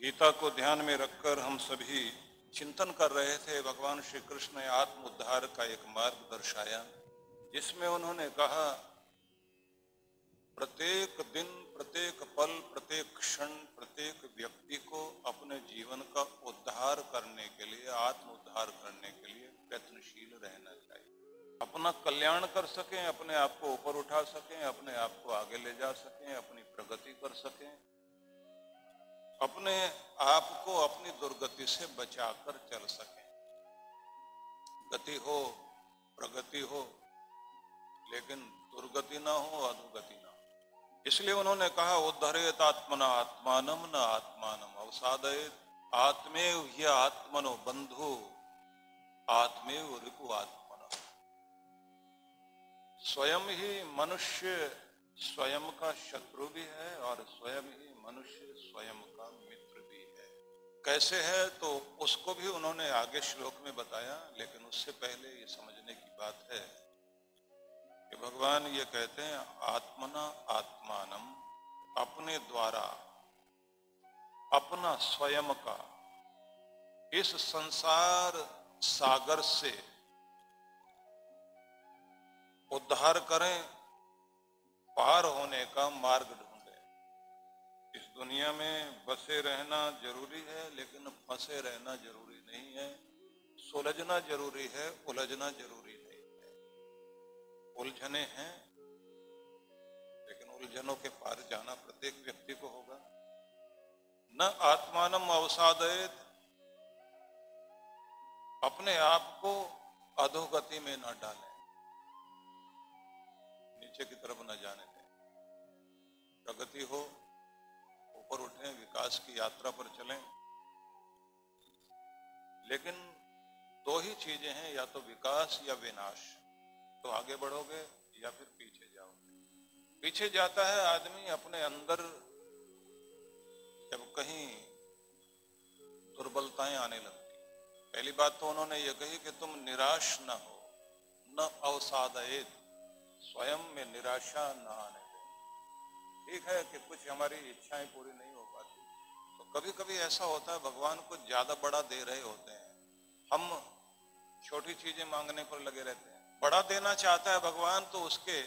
गीता को ध्यान में रखकर हम सभी चिंतन कर रहे थे। भगवान श्री कृष्ण ने आत्म उद्धार का एक मार्ग दर्शाया, जिसमें उन्होंने कहा प्रत्येक दिन, प्रत्येक पल, प्रत्येक क्षण, प्रत्येक व्यक्ति को अपने जीवन का उद्धार करने के लिए, आत्म उद्धार करने के लिए प्रयत्नशील रहना चाहिए। अपना कल्याण कर सकें, अपने आप को ऊपर उठा सकें, अपने आप को आगे ले जा सकें, अपनी प्रगति कर सकें, अपने आप को अपनी दुर्गति से बचाकर चल सकें। गति हो, प्रगति हो, लेकिन दुर्गति ना हो, अधोगति ना हो। इसलिए उन्होंने कहा उद्धरेत आत्मना आत्मानम न आत्मानम अवसादयेत आत्मेव ह्य आत्मनो बंधु आत्मेव रिपु आत्मनो। स्वयं ही मनुष्य स्वयं का शत्रु भी है और स्वयं ही मनुष्य स्वयं का मित्र भी है। कैसे है तो उसको भी उन्होंने आगे श्लोक में बताया, लेकिन उससे पहले ये समझने की बात है कि भगवान ये कहते हैं आत्मना आत्मानम, अपने द्वारा अपना स्वयं का इस संसार सागर से उद्धार करें, पार होने का मार्ग ढूंढें। इस दुनिया में बसे रहना जरूरी है, लेकिन फंसे रहना जरूरी नहीं है। सुलझना जरूरी है, उलझना जरूरी नहीं है। उलझने हैं, लेकिन उलझनों के पार जाना प्रत्येक व्यक्ति को होगा। न आत्मानम अवसादयेत, अपने आप को अधोगति में न डालें, नीचे की तरफ न जाने दें। प्रगति हो, ऊपर उठें, विकास की यात्रा पर चलें। लेकिन दो ही चीजें हैं, या तो विकास या विनाश। तो आगे बढ़ोगे या फिर पीछे जाओगे। पीछे जाता है आदमी अपने अंदर जब कहीं दुर्बलताएं आने लगती। पहली बात तो उन्होंने ये कही कि तुम निराश न हो, न अवसादयेत, स्वयं में निराशा न आने दें। ठीक है कि कुछ हमारी इच्छाएं पूरी नहीं हो पाती, तो कभी कभी ऐसा होता है भगवान कुछ ज्यादा बड़ा दे रहे होते हैं, हम छोटी चीजें मांगने पर लगे रहते हैं। बड़ा देना चाहता है भगवान, तो उसके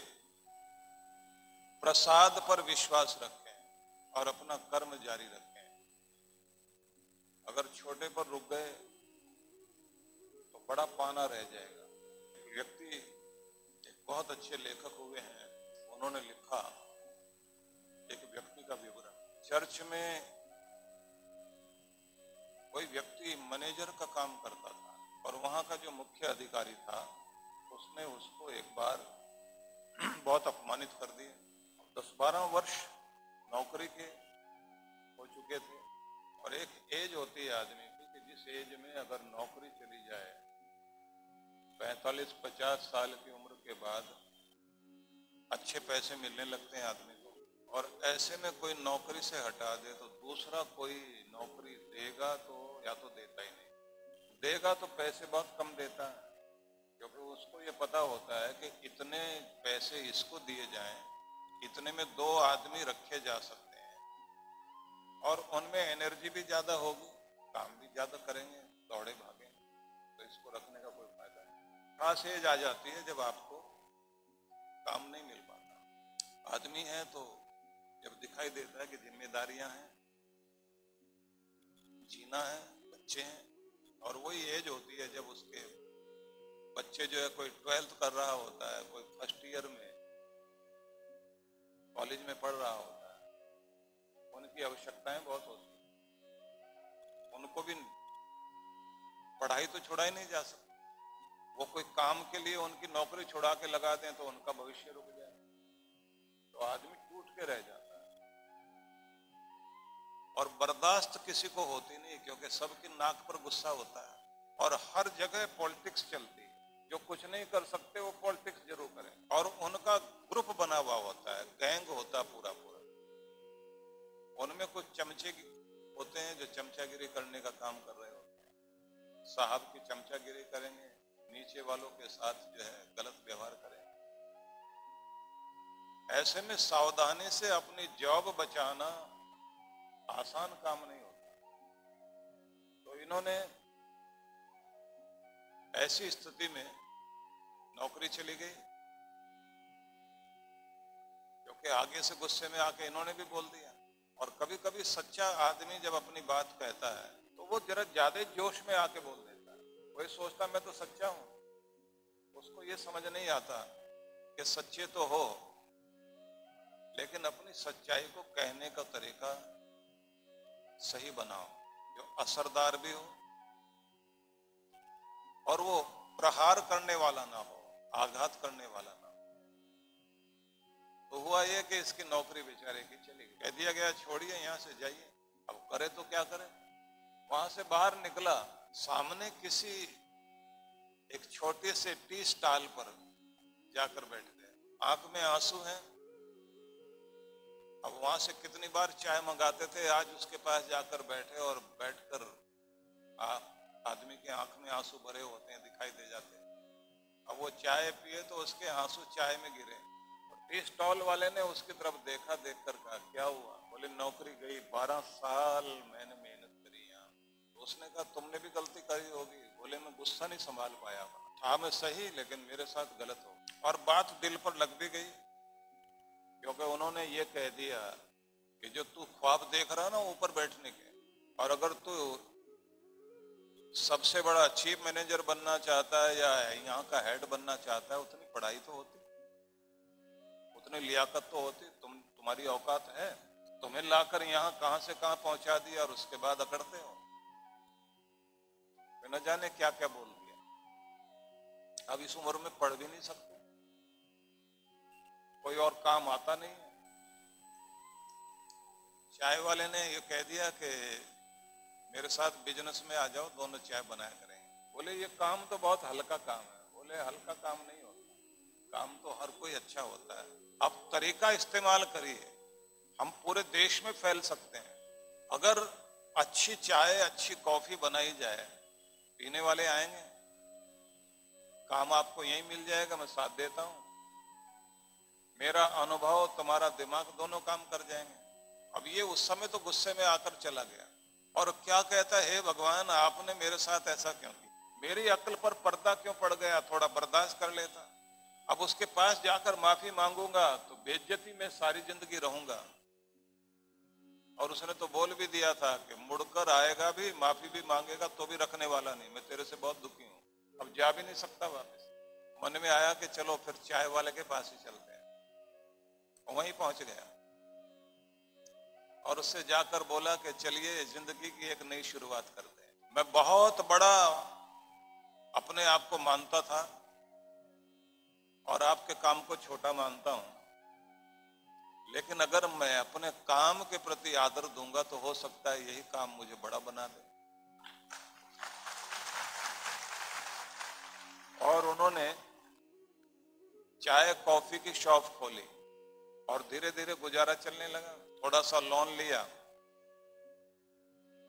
प्रसाद पर विश्वास रखें और अपना कर्म जारी रखें। अगर छोटे पर रुक गए तो बड़ा पाना रह जाएगा। एक व्यक्ति, एक बहुत अच्छे लेखक हुए हैं, उन्होंने लिखा एक व्यक्ति का विवरण। चर्च में कोई व्यक्ति मैनेजर का काम करता था और वहां का जो मुख्य अधिकारी था उसने उसको एक बार बहुत अपमानित कर दिया। 10-12 वर्ष नौकरी के हो चुके थे और एक एज होती है आदमी की कि जिस एज में अगर नौकरी चली जाए, 45-50 साल की उम्र के बाद अच्छे पैसे मिलने लगते हैं आदमी को, और ऐसे में कोई नौकरी से हटा दे तो दूसरा कोई नौकरी देगा तो या तो देता ही नहीं, देगा तो पैसे बहुत कम देता है, क्योंकि उसको ये पता होता है कि इतने पैसे इसको दिए जाएं, इतने में 2 आदमी रखे जा सकते हैं और उनमें एनर्जी भी ज्यादा होगी, काम भी ज्यादा करेंगे, दौड़े भागेंगे, तो इसको रखने का कोई फायदा नहीं। खास एज आ जाती है जब आपको काम नहीं मिल पाता। आदमी है तो जब दिखाई देता है कि जिम्मेदारियां हैं, जीना है, बच्चे हैं, और वही एज होती है जब उसके बच्चे जो है कोई 12th कर रहा होता है, कोई फर्स्ट ईयर में कॉलेज में पढ़ रहा होता है, उनकी आवश्यकताएं बहुत होती हैं। उनको भी पढ़ाई तो छुड़ाई नहीं जा सकती। वो कोई काम के लिए उनकी नौकरी छुड़ा के लगा दें तो उनका भविष्य रुक जाए, तो आदमी टूट के रह जाता है। और बर्दाश्त किसी को होती नहीं, क्योंकि सबकी नाक पर गुस्सा होता है और हर जगह पॉलिटिक्स चलती है। जो कुछ नहीं कर सकते वो पॉलिटिक्स जरूर करें, और उनका ग्रुप बना हुआ होता है, गैंग होता है पूरा पूरा। उनमें कुछ चमचे होते हैं जो चमचागिरी करने का काम कर रहे होते हैं। साहब की चमचागिरी करेंगे, नीचे वालों के साथ जो है गलत व्यवहार करेंगे। ऐसे में सावधानी से अपनी जॉब बचाना आसान काम नहीं होता। इन्होंने ऐसी स्थिति में नौकरी चली गई, क्योंकि आगे से गुस्से में आके इन्होंने भी बोल दिया। और कभी कभी सच्चा आदमी जब अपनी बात कहता है तो वो जरा ज्यादा जोश में आके बोल देता है। वही सोचता मैं तो सच्चा हूं, उसको ये समझ नहीं आता कि सच्चे तो हो, लेकिन अपनी सच्चाई को कहने का तरीका सही बनाओ, जो असरदार भी हो और वो प्रहार करने वाला ना हो, आघात करने वाला ना हो। तो हुआ ये कि इसकी नौकरी बेचारे की चली गई। कह दिया गया छोड़िए, यहां से जाइए। अब करे तो क्या करे। वहां से बाहर निकला, सामने किसी एक छोटे से टी स्टॉल पर जाकर बैठ गए, आंख में आंसू हैं। अब वहां से कितनी बार चाय मंगाते थे, आज उसके पास जाकर बैठे और बैठकर आदमी के आंख में आंसू भरे होते हैं, दिखाई दे जाते हैं। अब वो चाय पिए तो उसके आंसू चाय में गिरे। टी स्टॉल वाले ने उसकी तरफ देखा, देखकर कहा क्या हुआ? बोले नौकरी गई, 12 साल मैंने मेहनत करी यहाँ। तो उसने कहा तुमने भी गलती करी होगी। बोले मैं गुस्सा नहीं संभाल पाया, था मैं सही लेकिन मेरे साथ गलत हो। और बात दिल पर लग भी गई, क्योंकि उन्होंने ये कह दिया कि जो तू ख्वाब देख रहा ना ऊपर बैठने के, और अगर तू सबसे बड़ा चीफ मैनेजर बनना चाहता है या यहाँ का हेड बनना चाहता है, उतनी पढ़ाई तो होती, उतनी लियाकत तो होती। तुम्हारी औकात है, तुम्हें लाकर यहाँ कहां से कहां पहुंचा दिया और उसके बाद अकड़ते हो। न जाने क्या क्या बोल दिया। अब इस उम्र में पढ़ भी नहीं सकते, कोई और काम आता नहीं है। चाय वाले ने ये कह दिया कि मेरे साथ बिजनेस में आ जाओ, दोनों चाय बनाया करेंगे। बोले ये काम तो बहुत हल्का काम है। बोले हल्का काम नहीं होता, काम तो हर कोई अच्छा होता है। अब तरीका इस्तेमाल करिए, हम पूरे देश में फैल सकते हैं। अगर अच्छी चाय, अच्छी कॉफी बनाई जाए, पीने वाले आएंगे, काम आपको यहीं मिल जाएगा, मैं साथ देता हूं। मेरा अनुभव, तुम्हारा दिमाग, दोनों काम कर जाएंगे। अब ये उस समय तो गुस्से में आकर चला गया और क्या कहता है, हे भगवान आपने मेरे साथ ऐसा क्यों किया? मेरी अक्ल पर पर्दा क्यों पड़ गया? थोड़ा बर्दाश्त कर लेता। अब उसके पास जाकर माफी मांगूंगा तो बेइज्जती में सारी जिंदगी रहूंगा। और उसने तो बोल भी दिया था कि मुड़कर आएगा भी, माफी भी मांगेगा तो भी रखने वाला नहीं, मैं तेरे से बहुत दुखी हूं। अब जा भी नहीं सकता वापस। मन में आया कि चलो फिर चाय वाले के पास ही चलते हैं। वहीं पहुंच गया और उससे जाकर बोला कि चलिए जिंदगी की एक नई शुरुआत करते हैं। मैं बहुत बड़ा अपने आप को मानता था और आपके काम को छोटा मानता हूं, लेकिन अगर मैं अपने काम के प्रति आदर दूंगा तो हो सकता है यही काम मुझे बड़ा बना दे। और उन्होंने चाय कॉफी की शॉप खोली और धीरे धीरे गुजारा चलने लगा। थोड़ा सा लोन लिया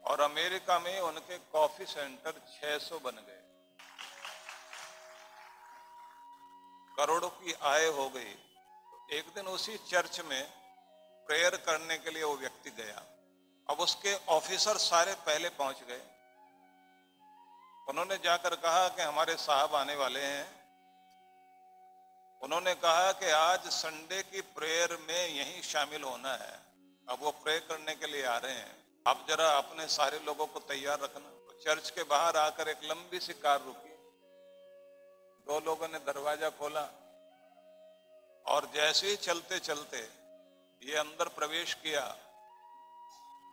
और अमेरिका में उनके कॉफी सेंटर 600 बन गए, करोड़ों की आय हो गई। एक दिन उसी चर्च में प्रेयर करने के लिए वो व्यक्ति गया। अब उसके ऑफिसर सारे पहले पहुंच गए। उन्होंने जाकर कहा कि हमारे साहब आने वाले हैं। उन्होंने कहा कि आज संडे की प्रेयर में यहीं शामिल होना है। अब वो प्रे करने के लिए आ रहे हैं, आप जरा अपने सारे लोगों को तैयार रखना। तो चर्च के बाहर आकर एक लंबी सी कार रुकी। 2 लोगों ने दरवाजा खोला और जैसे ही चलते चलते ये अंदर प्रवेश किया।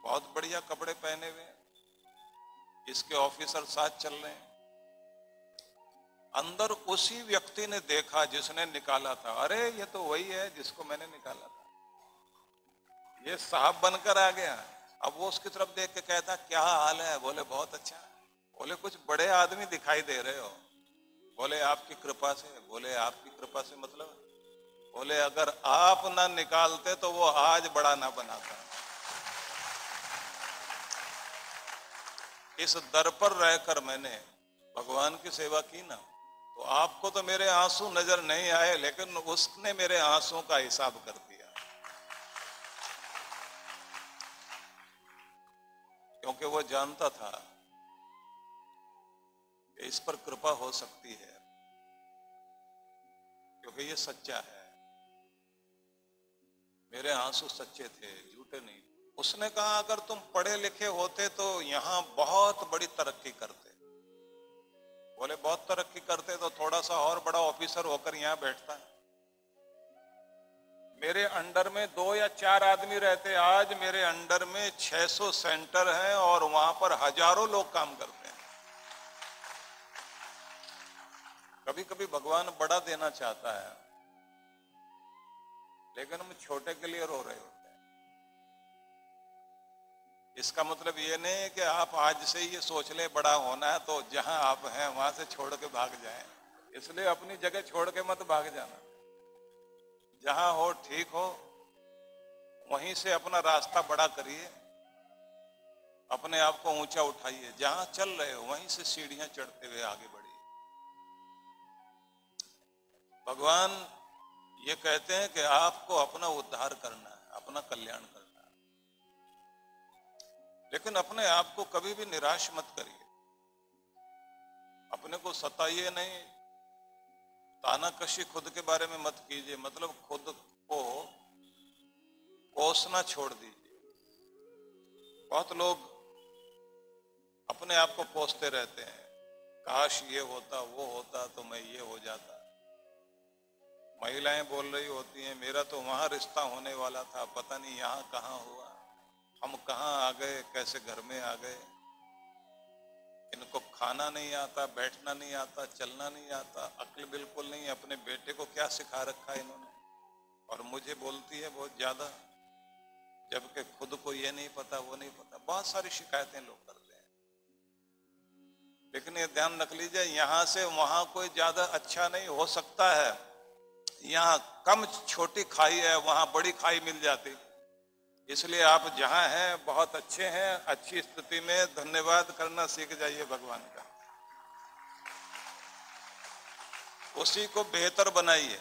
बहुत बढ़िया कपड़े पहने हुए, इसके ऑफिसर साथ चल रहे हैं। अंदर उसी व्यक्ति ने देखा जिसने निकाला था। अरे ये तो वही है जिसको मैंने निकाला था, ये साहब बनकर आ गया। अब वो उसकी तरफ देख के कहता क्या हाल है? बोले बहुत अच्छा। बोले कुछ बड़े आदमी दिखाई दे रहे हो। बोले आपकी कृपा से। बोले आपकी कृपा से मतलब? बोले अगर आप ना निकालते तो वो आज बड़ा ना बनाता। इस दर पर रहकर मैंने भगवान की सेवा की ना, तो आपको तो मेरे आंसू नजर नहीं आए, लेकिन उसने मेरे आंसुओं का हिसाब कर दिया, क्योंकि वो जानता था कि इस पर कृपा हो सकती है, क्योंकि ये सच्चा है। मेरे आंसू सच्चे थे, झूठे नहीं। उसने कहा अगर तुम पढ़े लिखे होते तो यहां बहुत बड़ी तरक्की करते। बोले बहुत तरक्की करते तो थोड़ा सा और बड़ा ऑफिसर होकर यहां बैठता है। मेरे अंडर में 2 या 4 आदमी रहते, आज मेरे अंडर में 600 सेंटर हैं और वहां पर हजारों लोग काम करते हैं। कभी कभी भगवान बड़ा देना चाहता है, लेकिन हम छोटे के लिए रो रहे होते हैं। इसका मतलब ये नहीं है कि आप आज से ही ये सोच ले बड़ा होना है तो जहां आप हैं वहां से छोड़ के भाग जाएं। इसलिए अपनी जगह छोड़ के मत भाग जाना। जहां हो ठीक हो, वहीं से अपना रास्ता बड़ा करिए, अपने आप को ऊंचा उठाइए। जहां चल रहे हो वहीं से सीढ़ियां चढ़ते हुए आगे बढ़िए। भगवान ये कहते हैं कि आपको अपना उद्धार करना है, अपना कल्याण करना है, लेकिन अपने आप को कभी भी निराश मत करिए। अपने को सताइए नहीं, तानाकशी खुद के बारे में मत कीजिए, मतलब खुद को कोसना छोड़ दीजिए। बहुत लोग अपने आप को कोसते रहते हैं, काश ये होता वो होता तो मैं ये हो जाता। महिलाएं बोल रही होती हैं मेरा तो वहां रिश्ता होने वाला था, पता नहीं यहाँ कहाँ हुआ, हम कहाँ आ गए, कैसे घर में आ गए। इनको खाना नहीं आता, बैठना नहीं आता, चलना नहीं आता, अक्ल बिल्कुल नहीं। अपने बेटे को क्या सिखा रखा है इन्होंने, और मुझे बोलती है बहुत ज्यादा, जबकि खुद को ये नहीं पता वो नहीं पता। बहुत सारी शिकायतें लोग करते हैं, लेकिन ये ध्यान रख लीजिए यहां से वहां कोई ज्यादा अच्छा नहीं हो सकता है। यहाँ कम छोटी खाई है, वहां बड़ी खाई मिल जाती। इसलिए आप जहां हैं बहुत अच्छे हैं, अच्छी स्थिति में धन्यवाद करना सीख जाइए भगवान का। उसी को बेहतर बनाइए,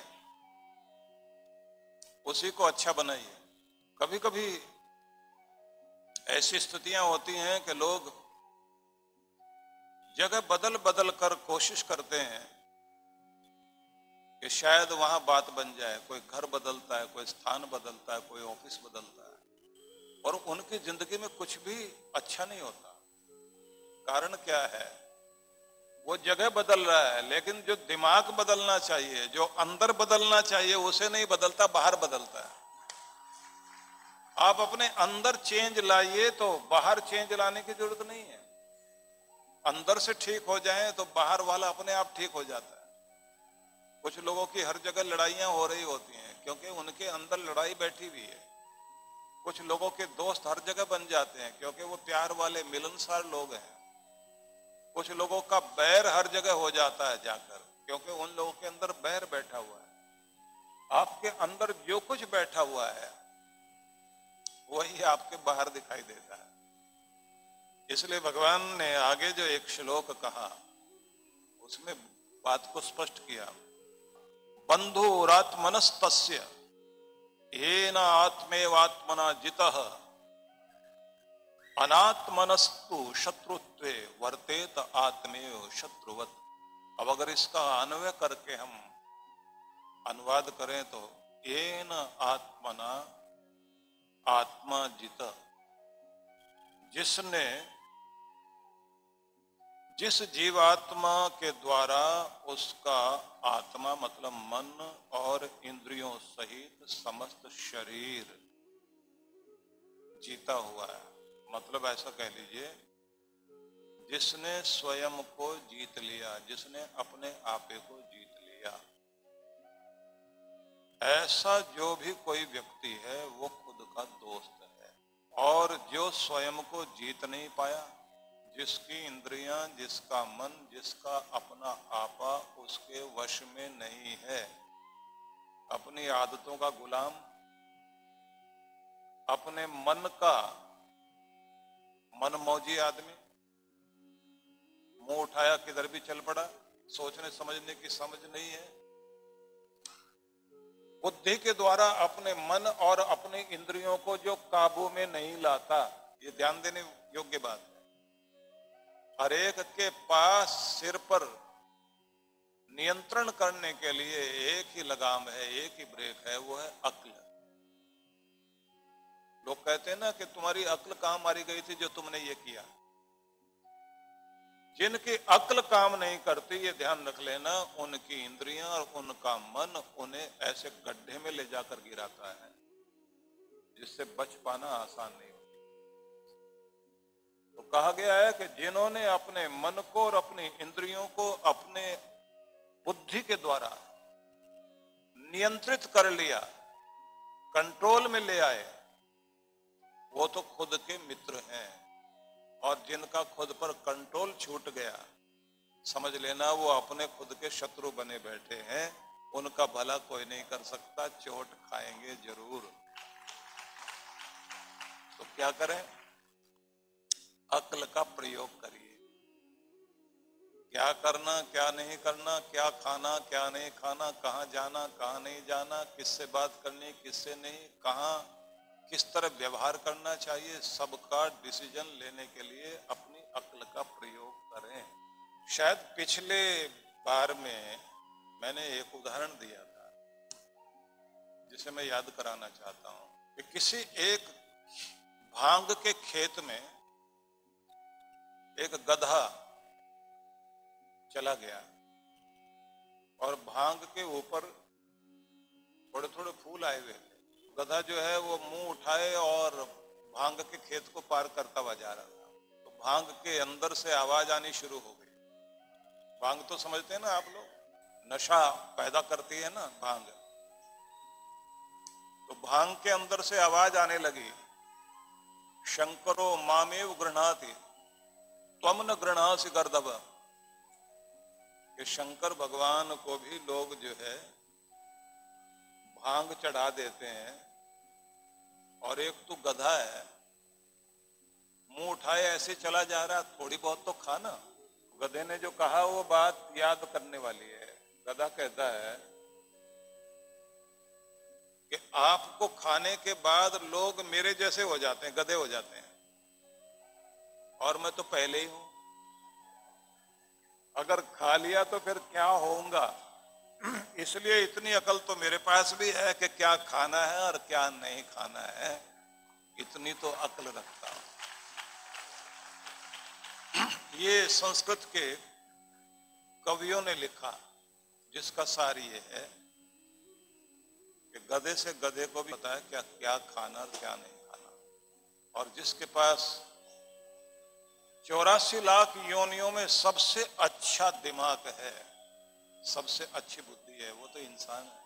उसी को अच्छा बनाइए। कभी कभी ऐसी स्थितियां होती हैं कि लोग जगह बदल बदल कर कोशिश करते हैं कि शायद वहां बात बन जाए। कोई घर बदलता है, कोई स्थान बदलता है, कोई ऑफिस बदलता है, और उनकी जिंदगी में कुछ भी अच्छा नहीं होता। कारण क्या है? वो जगह बदल रहा है, लेकिन जो दिमाग बदलना चाहिए, जो अंदर बदलना चाहिए, उसे नहीं बदलता, बाहर बदलता है। आप अपने अंदर चेंज लाइए तो बाहर चेंज लाने की जरूरत नहीं है। अंदर से ठीक हो जाए तो बाहर वाला अपने आप ठीक हो जाता है। कुछ लोगों की हर जगह लड़ाइयां हो रही होती हैं क्योंकि उनके अंदर लड़ाई बैठी हुई है। कुछ लोगों के दोस्त हर जगह बन जाते हैं क्योंकि वो प्यार वाले मिलनसार लोग हैं। कुछ लोगों का बैर हर जगह हो जाता है जाकर, क्योंकि उन लोगों के अंदर बैर बैठा हुआ है। आपके अंदर जो कुछ बैठा हुआ है वही आपके बाहर दिखाई देता है। इसलिए भगवान ने आगे जो एक श्लोक कहा उसमें बात को स्पष्ट किया। बंधुरात्मनस्तस्य येन आत्मेवात्मना जितः अनात्मनस्तु शत्रुत्वे वर्तेत आत्मेव शत्रुवत्। अब अगर इसका अन्वय करके हम अनुवाद करें तो येन आत्मना आत्मा जित, जिसने, जिस जीवात्मा के द्वारा उसका आत्मा मतलब मन और इंद्रियों सहित समस्त शरीर जीता हुआ है, मतलब ऐसा कह लीजिए जिसने स्वयं को जीत लिया, जिसने अपने आपे को जीत लिया, ऐसा जो भी कोई व्यक्ति है वो खुद का दोस्त है। और जो स्वयं को जीत नहीं पाया, जिसकी इंद्रियां, जिसका मन, जिसका अपना आपा उसके वश में नहीं है, अपनी आदतों का गुलाम, अपने मन का मनमौजी आदमी, मुंह उठाया किधर भी चल पड़ा, सोचने समझने की समझ नहीं है, बुद्धि के द्वारा अपने मन और अपनी इंद्रियों को जो काबू में नहीं लाता, ये ध्यान देने योग्य बात है। हर एक के पास सिर पर नियंत्रण करने के लिए एक ही लगाम है, एक ही ब्रेक है, वो है अक्ल। लोग कहते हैं ना कि तुम्हारी अक्ल कहां मारी गई थी जो तुमने ये किया। जिनकी अक्ल काम नहीं करती, ये ध्यान रख लेना, उनकी इंद्रियां और उनका मन उन्हें ऐसे गड्ढे में ले जाकर गिराता है जिससे बच पाना आसान नहीं होता। तो कहा गया है कि जिन्होंने अपने मन को और अपनी इंद्रियों को अपने बुद्धि के द्वारा नियंत्रित कर लिया, कंट्रोल में ले आए, वो तो खुद के मित्र हैं। और जिनका खुद पर कंट्रोल छूट गया, समझ लेना वो अपने खुद के शत्रु बने बैठे हैं। उनका भला कोई नहीं कर सकता, चोट खाएंगे जरूर। तो क्या करें? अक्ल का प्रयोग करिए। क्या करना, क्या नहीं करना, क्या खाना, क्या नहीं खाना, कहाँ जाना, कहाँ नहीं जाना, किससे बात करनी, किससे नहीं, कहाँ किस तरह व्यवहार करना चाहिए, सबका डिसीजन लेने के लिए अपनी अक्ल का प्रयोग करें। शायद पिछले बार में मैंने एक उदाहरण दिया था जिसे मैं याद कराना चाहता हूं कि किसी एक भांग के खेत में एक गधा चला गया और भांग के ऊपर थोड़े थोड़े फूल आए हुए थे। गधा जो है वो मुंह उठाए और भांग के खेत को पार करता हुआ जा रहा था। तो भांग के अंदर से आवाज आनी शुरू हो गई। भांग तो समझते हैं ना आप लोग, नशा पैदा करती है ना भांग। तो भांग के अंदर से आवाज आने लगी, शंकरो मामेव गृह्णाति त्वम न गृह्णासि गर्दभ। कि शंकर भगवान को भी लोग जो है भांग चढ़ा देते हैं, और एक तो गधा है, मुंह उठाए ऐसे चला जा रहा, थोड़ी बहुत तो खाना। गधे ने जो कहा वो बात याद करने वाली है। गधा कहता है कि आपको खाने के बाद लोग मेरे जैसे हो जाते हैं, गधे हो जाते हैं, और मैं तो पहले ही हूं। अगर खा लिया तो फिर क्या होऊंगा, इसलिए इतनी अकल तो मेरे पास भी है कि क्या खाना है और क्या नहीं खाना है, इतनी तो अकल रखता हूं। ये संस्कृत के कवियों ने लिखा, जिसका सार ये है कि गधे से गधे को भी पता है क्या क्या खाना और क्या नहीं खाना। और जिसके पास 84 लाख योनियों में सबसे अच्छा दिमाग है, सबसे अच्छी बुद्धि है, वो तो इंसान है।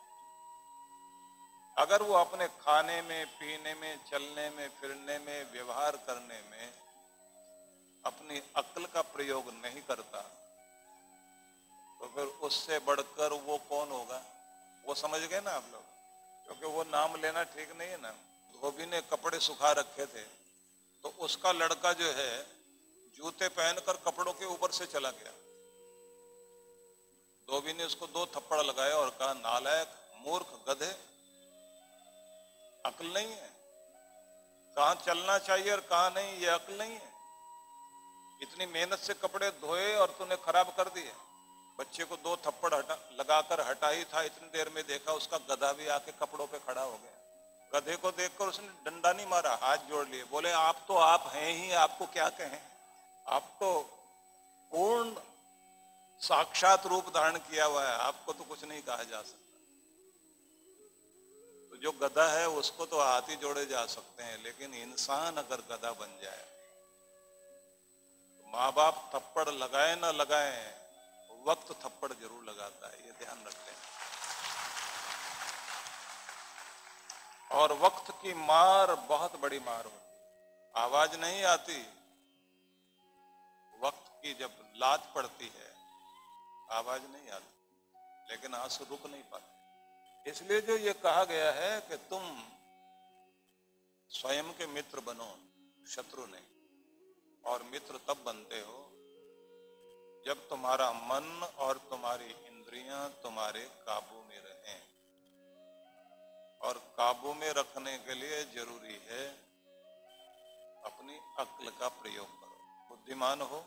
अगर वो अपने खाने में, पीने में, चलने में, फिरने में, व्यवहार करने में अपनी अक्ल का प्रयोग नहीं करता, तो फिर उससे बढ़कर वो कौन होगा? वो समझ गए ना आप लोग, क्योंकि वो नाम लेना ठीक नहीं है ना। धोबी ने कपड़े सुखा रखे थे, तो उसका लड़का जो है जूते पहनकर कपड़ों के ऊपर से चला गया। धोबी ने उसको 2 थप्पड़ लगाए और कहा, नालायक, मूर्ख, गधे, अक्ल नहीं है, कहां चलना चाहिए और कहां नहीं, ये अक्ल नहीं है। इतनी मेहनत से कपड़े धोए और तूने खराब कर दिए। बच्चे को 2 थप्पड़ लगाकर हटा ही था, इतनी देर में देखा उसका गधा भी आके कपड़ों पे खड़ा हो गया। गधे को देखकर उसने डंडा नहीं मारा, हाथ जोड़ लिए, बोले आप तो आप हैं ही, आपको क्या कहें, आप तो पूर्ण साक्षात रूप धारण किया हुआ है, आपको तो कुछ नहीं कहा जा सकता। तो जो गधा है उसको तो हाथ ही जोड़े जा सकते हैं, लेकिन इंसान अगर गधा बन जाए, तो माँ बाप थप्पड़ लगाए ना लगाए, वक्त थप्पड़ जरूर लगाता है, ये ध्यान रख लें। और वक्त की मार बहुत बड़ी मार होती, आवाज नहीं आती, वक्त की जब लात पड़ती है आवाज नहीं आती, लेकिन आंसू रुक नहीं पाते। इसलिए जो ये कहा गया है कि तुम स्वयं के मित्र बनो, शत्रु नहीं। और मित्र तब बनते हो जब तुम्हारा मन और तुम्हारी इंद्रियां तुम्हारे काबू में रहें। और काबू में रखने के लिए जरूरी है अपनी अक्ल का प्रयोग करो। बुद्धिमान हो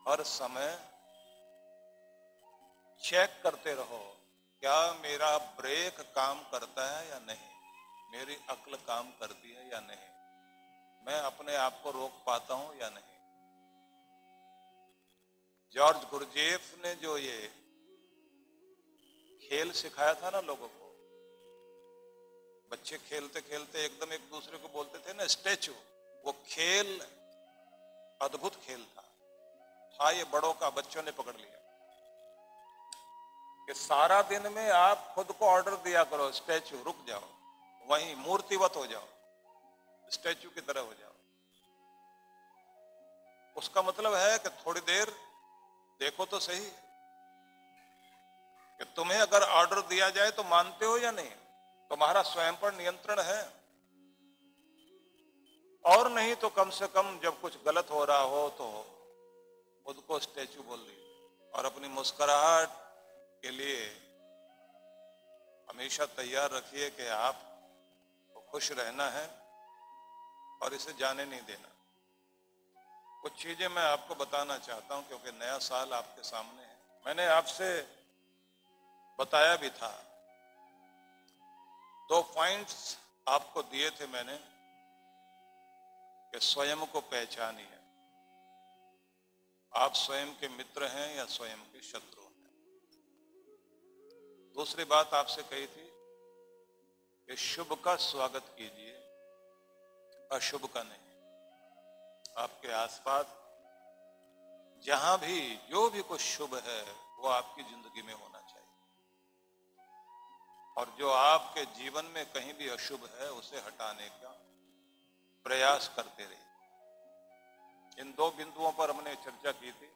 हर समय चेक करते रहो, क्या मेरा ब्रेक काम करता है या नहीं, मेरी अक्ल काम करती है या नहीं, मैं अपने आप को रोक पाता हूं या नहीं। जॉर्ज गुरजेफ ने जो ये खेल सिखाया था ना लोगों को, बच्चे खेलते खेलते एकदम एक दूसरे को बोलते थे ना स्टैचू, वो खेल अद्भुत खेल था ये बड़ों का, बच्चों ने पकड़ लिया कि सारा दिन में आप खुद को ऑर्डर दिया करो, स्टैचू रुक जाओ, वहीं मूर्तिवत हो जाओ, स्टैचू की तरह हो जाओ। उसका मतलब है कि थोड़ी देर देखो तो सही कि तुम्हें अगर ऑर्डर दिया जाए तो मानते हो या नहीं, तुम्हारा स्वयं पर नियंत्रण है। और नहीं तो कम से कम जब कुछ गलत हो रहा हो तो खुद को स्टैचू बोल दीजिए और अपनी मुस्कुराहट के लिए हमेशा तैयार रखिए कि आपको खुश रहना है और इसे जाने नहीं देना। कुछ चीजें मैं आपको बताना चाहता हूं क्योंकि नया साल आपके सामने है। मैंने आपसे बताया भी था, 2 पॉइंट्स आपको दिए थे मैंने कि स्वयं को पहचानिए, आप स्वयं के मित्र हैं या स्वयं के शत्रु हैं। दूसरी बात आपसे कही थी कि शुभ का स्वागत कीजिए, अशुभ का नहीं। आपके आसपास जहां भी जो भी कुछ शुभ है वो आपकी जिंदगी में होना चाहिए, और जो आपके जीवन में कहीं भी अशुभ है उसे हटाने का प्रयास करते रहिए। इन 2 बिंदुओं पर हमने चर्चा की थी।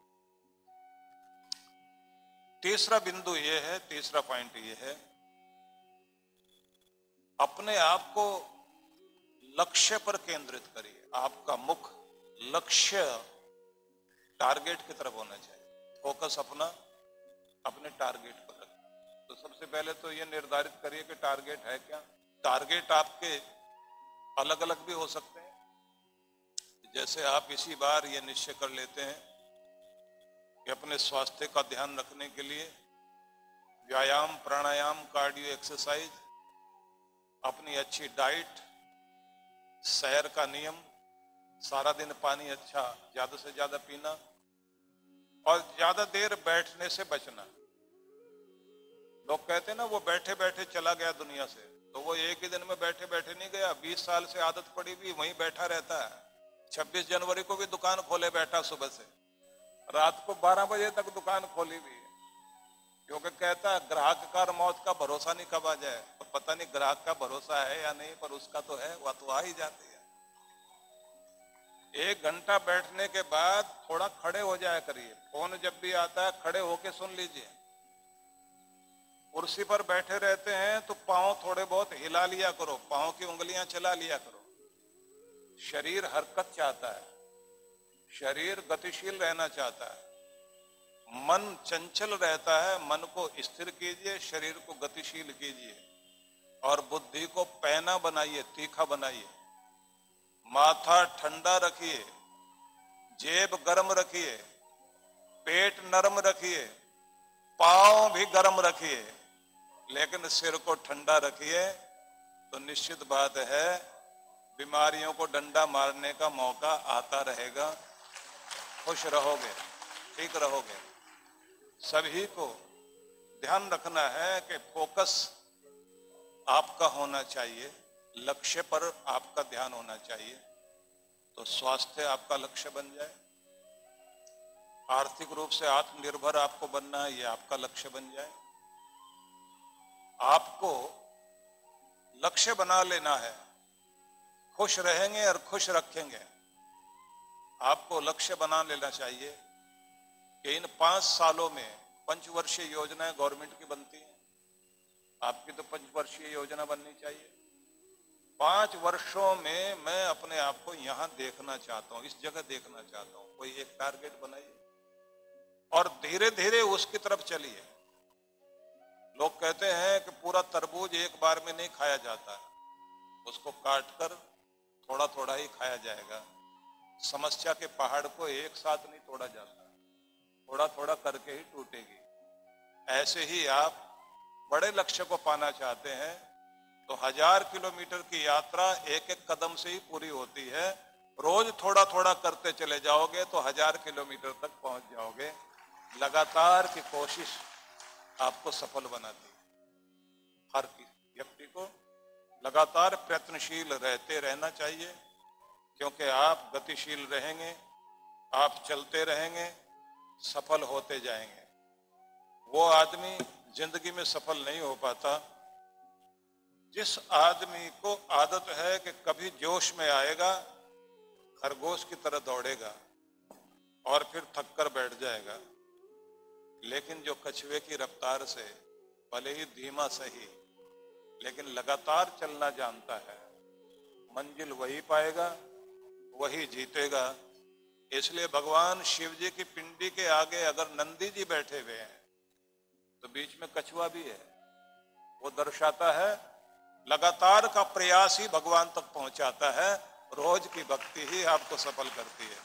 तीसरा बिंदु ये है, तीसरा पॉइंट ये है, अपने आप को लक्ष्य पर केंद्रित करिए। आपका मुख लक्ष्य, टारगेट की तरफ होना चाहिए। फोकस अपना अपने टारगेट पर रखिए। तो सबसे पहले तो ये निर्धारित करिए कि टारगेट है क्या। टारगेट आपके अलग अलग भी हो सकते हैं। जैसे आप इसी बार ये निश्चय कर लेते हैं कि अपने स्वास्थ्य का ध्यान रखने के लिए व्यायाम, प्राणायाम, कार्डियो एक्सरसाइज, अपनी अच्छी डाइट, सैर का नियम, सारा दिन पानी अच्छा ज्यादा से ज्यादा पीना और ज्यादा देर बैठने से बचना। लोग कहते हैं ना वो बैठे बैठे चला गया दुनिया से, तो वो एक ही दिन में बैठे बैठे नहीं गया, 20 साल से आदत पड़ी हुई वहीं बैठा रहता है। 26 जनवरी को भी दुकान खोले बैठा, सुबह से रात को 12 बजे तक दुकान खोली हुई है, क्योंकि कहता है ग्राहक का मौत का भरोसा नहीं कब आ जाए। तो पता नहीं ग्राहक का भरोसा है या नहीं, पर उसका तो है, वह तो आ ही जाती है। 1 घंटा बैठने के बाद थोड़ा खड़े हो जाया करिए। फोन जब भी आता है खड़े होके सुन लीजिए। कुर्सी पर बैठे रहते हैं तो पांव थोड़े बहुत हिला लिया करो, पांव की उंगलियां चला लिया करो। शरीर हरकत चाहता है, शरीर गतिशील रहना चाहता है। मन चंचल रहता है, मन को स्थिर कीजिए, शरीर को गतिशील कीजिए और बुद्धि को पैना बनाइए, तीखा बनाइए। माथा ठंडा रखिए, जेब गर्म रखिए, पेट नरम रखिए, पांव भी गर्म रखिए, लेकिन सिर को ठंडा रखिए। तो निश्चित बात है बीमारियों को डंडा मारने का मौका आता रहेगा। खुश रहोगे, ठीक रहोगे। सभी को ध्यान रखना है कि फोकस आपका होना चाहिए, लक्ष्य पर आपका ध्यान होना चाहिए, तो स्वास्थ्य आपका लक्ष्य बन जाए। आर्थिक रूप से आत्मनिर्भर आपको बनना है, ये आपका लक्ष्य बन जाए। आपको लक्ष्य बना लेना है, खुश रहेंगे और खुश रखेंगे। आपको लक्ष्य बना लेना चाहिए कि इन 5 सालों में पंचवर्षीय योजनाएं गवर्नमेंट की बनती हैं, आपकी तो पंचवर्षीय योजना बननी चाहिए। 5 वर्षों में मैं अपने आप को यहां देखना चाहता हूं, इस जगह देखना चाहता हूं। कोई एक टारगेट बनाइए और धीरे धीरे उसकी तरफ चलिए। लोग कहते हैं कि पूरा तरबूज एक बार में नहीं खाया जाता, उसको काटकर थोड़ा थोड़ा ही खाया जाएगा। समस्या के पहाड़ को एक साथ नहीं तोड़ा जाता। थोड़ा थोड़ा करके ही टूटेगी। ऐसे ही आप बड़े लक्ष्य को पाना चाहते हैं तो 1000 किलोमीटर की यात्रा एक एक कदम से ही पूरी होती है। रोज थोड़ा थोड़ा करते चले जाओगे तो 1000 किलोमीटर तक पहुंच जाओगे। लगातार की कोशिश आपको सफल बनाती है। हर व्यक्ति को लगातार प्रयत्नशील रहते रहना चाहिए, क्योंकि आप गतिशील रहेंगे, आप चलते रहेंगे, सफल होते जाएंगे। वो आदमी जिंदगी में सफल नहीं हो पाता जिस आदमी को आदत है कि कभी जोश में आएगा, खरगोश की तरह दौड़ेगा और फिर थक कर बैठ जाएगा, लेकिन जो कछुए की रफ्तार से भले ही धीमा सही लेकिन लगातार चलना जानता है, मंजिल वही पाएगा, वही जीतेगा। इसलिए भगवान शिव जी की पिंडी के आगे अगर नंदी जी बैठे हुए हैं तो बीच में कछुआ भी है। वो दर्शाता है लगातार का प्रयास ही भगवान तक पहुंचाता है। रोज की भक्ति ही आपको सफल करती है।